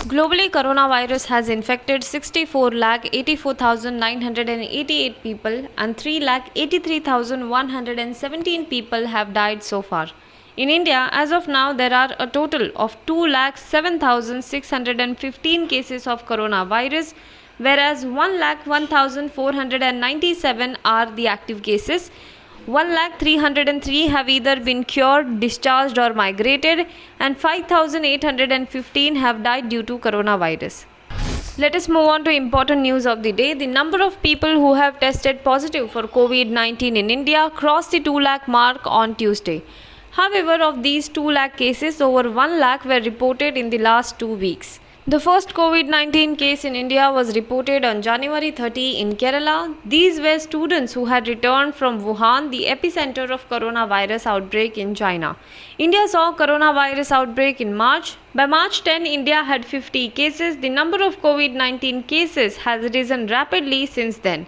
Globally, coronavirus has infected 64,84,988 people and 3,83,117 people have died so far. In India, as of now, there are a total of 2,07,615 cases of coronavirus, whereas 1,01,497 are the active cases. 1,303 have either been cured, discharged, or migrated, and 5,815 have died due to coronavirus. Let us move on to important news of the day. The number of people who have tested positive for COVID-19 in India crossed the 2 lakh mark on Tuesday. However, of these 2 lakh cases, over 1 lakh were reported in the last 2 weeks. The first COVID-19 case in India was reported on January 30 in Kerala. These were students who had returned from Wuhan, the epicenter of coronavirus outbreak in China. India saw coronavirus outbreak in March. By March 10, India had 50 cases. The number of COVID-19 cases has risen rapidly since then.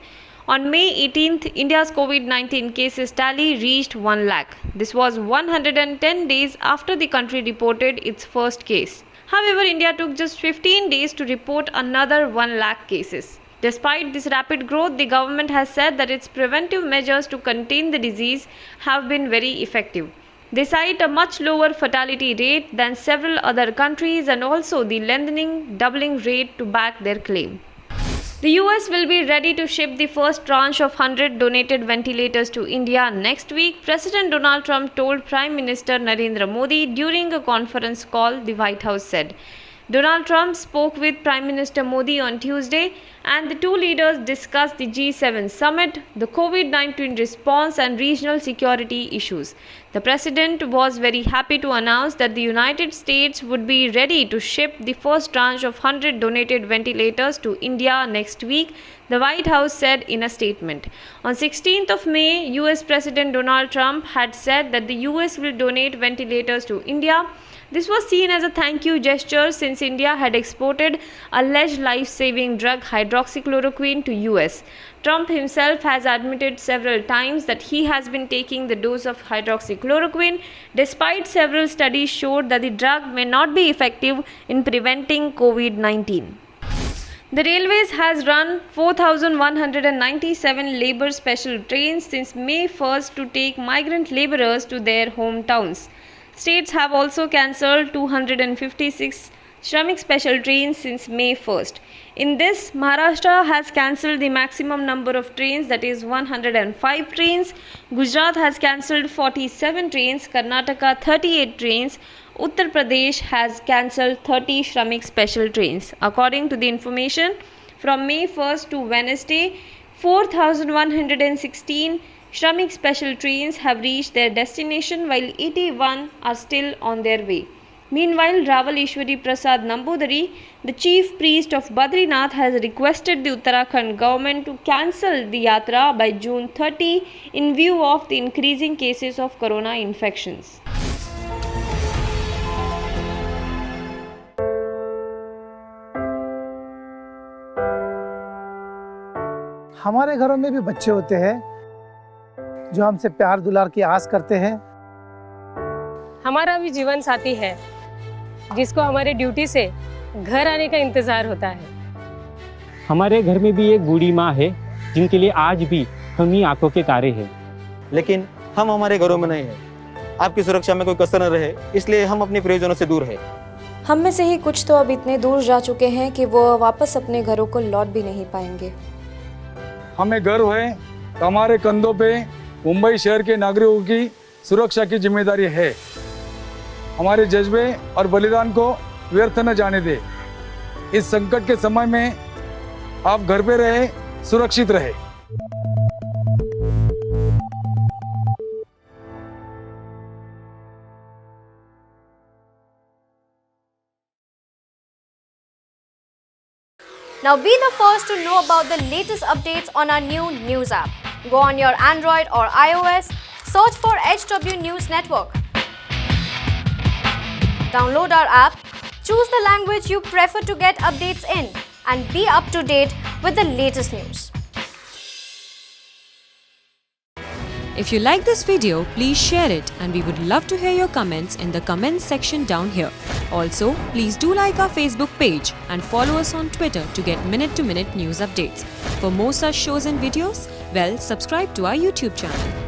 On May 18th, India's COVID-19 cases tally reached 1 lakh. This was 110 days after the country reported its first case. However, India took just 15 days to report another 1 lakh cases. Despite this rapid growth, the government has said that its preventive measures to contain the disease have been very effective. They cite a much lower fatality rate than several other countries and also the lengthening doubling rate to back their claim. The US will be ready to ship the first tranche of 100 donated ventilators to India next week, President Donald Trump told Prime Minister Narendra Modi during a conference call, the White House said. Donald Trump spoke with Prime Minister Modi on Tuesday, and the two leaders discussed the G7 summit, the COVID-19 response, and regional security issues. The president was very happy to announce that the United States would be ready to ship the first tranche of 100 donated ventilators to India next week, the White House said in a statement. On 16th of May, US President Donald Trump had said that the US will donate ventilators to India. This was seen as a thank you gesture since India had exported alleged life-saving drug hydroxychloroquine to US. Trump himself has admitted several times that he has been taking the dose of hydroxychloroquine, despite several studies showed that the drug may not be effective in preventing COVID-19. The Railways has run 4,197 labour special trains since May 1st to take migrant labourers to their hometowns. States have also cancelled 256 Shramik special trains since May 1st. In this, Maharashtra has cancelled the maximum number of trains, that is 105 trains. Gujarat has cancelled 47 trains, Karnataka 38 trains. Uttar Pradesh has cancelled 30 Shramik special trains. According to the information, from May 1st to Wednesday, 4,116 Shramik special trains have reached their destination while 81 are still on their way. Meanwhile, Raval Ishwari Prasad Nambudari, the chief priest of Badrinath, has requested the Uttarakhand government to cancel the yatra by June 30 in view of the increasing cases of corona infections. हमारे घरों में भी बच्चे होते हैं जो हमसे प्यार दुलार की आस करते हैं। हमारा भी जीवन साथी है जिसको हमारे ड्यूटी से घर आने का इंतजार होता है। हमारे घर में भी एक बूढ़ी माँ है जिनके लिए आज भी हम ही आंखों के तारे हैं। लेकिन हम हमारे घरों में नहीं हैं। आपकी सुरक्षा में कोई कसर न रहे, इसलिए हम अपने प्रियजनों से दूर हैं। हम में से ही कुछ तो अब इतने दूर जा चुके हैं कि वो वापस अपने घरों को लौट भी नहीं पाएंगे। हमें गर्व है कि हमारे कंधों पे मुंबई शहर के नागरिकों की सुरक्षा की जिम्मेदारी है। हमारे जज्बे और बलिदान को व्यर्थ न जाने दे। इस संकट के समय में आप घर पे रहे, सुरक्षित रहे। Now be the first to know about the latest updates on our new news app. Go on your Android or iOS, search for HW News Network. Download our app, choose the language you prefer to get updates in, and be up to date with the latest news. If you like this video, please share it and we would love to hear your comments in the comments section down here. Also, please do like our Facebook page and follow us on Twitter to get minute-to-minute news updates. For more such shows and videos, well, subscribe to our YouTube channel.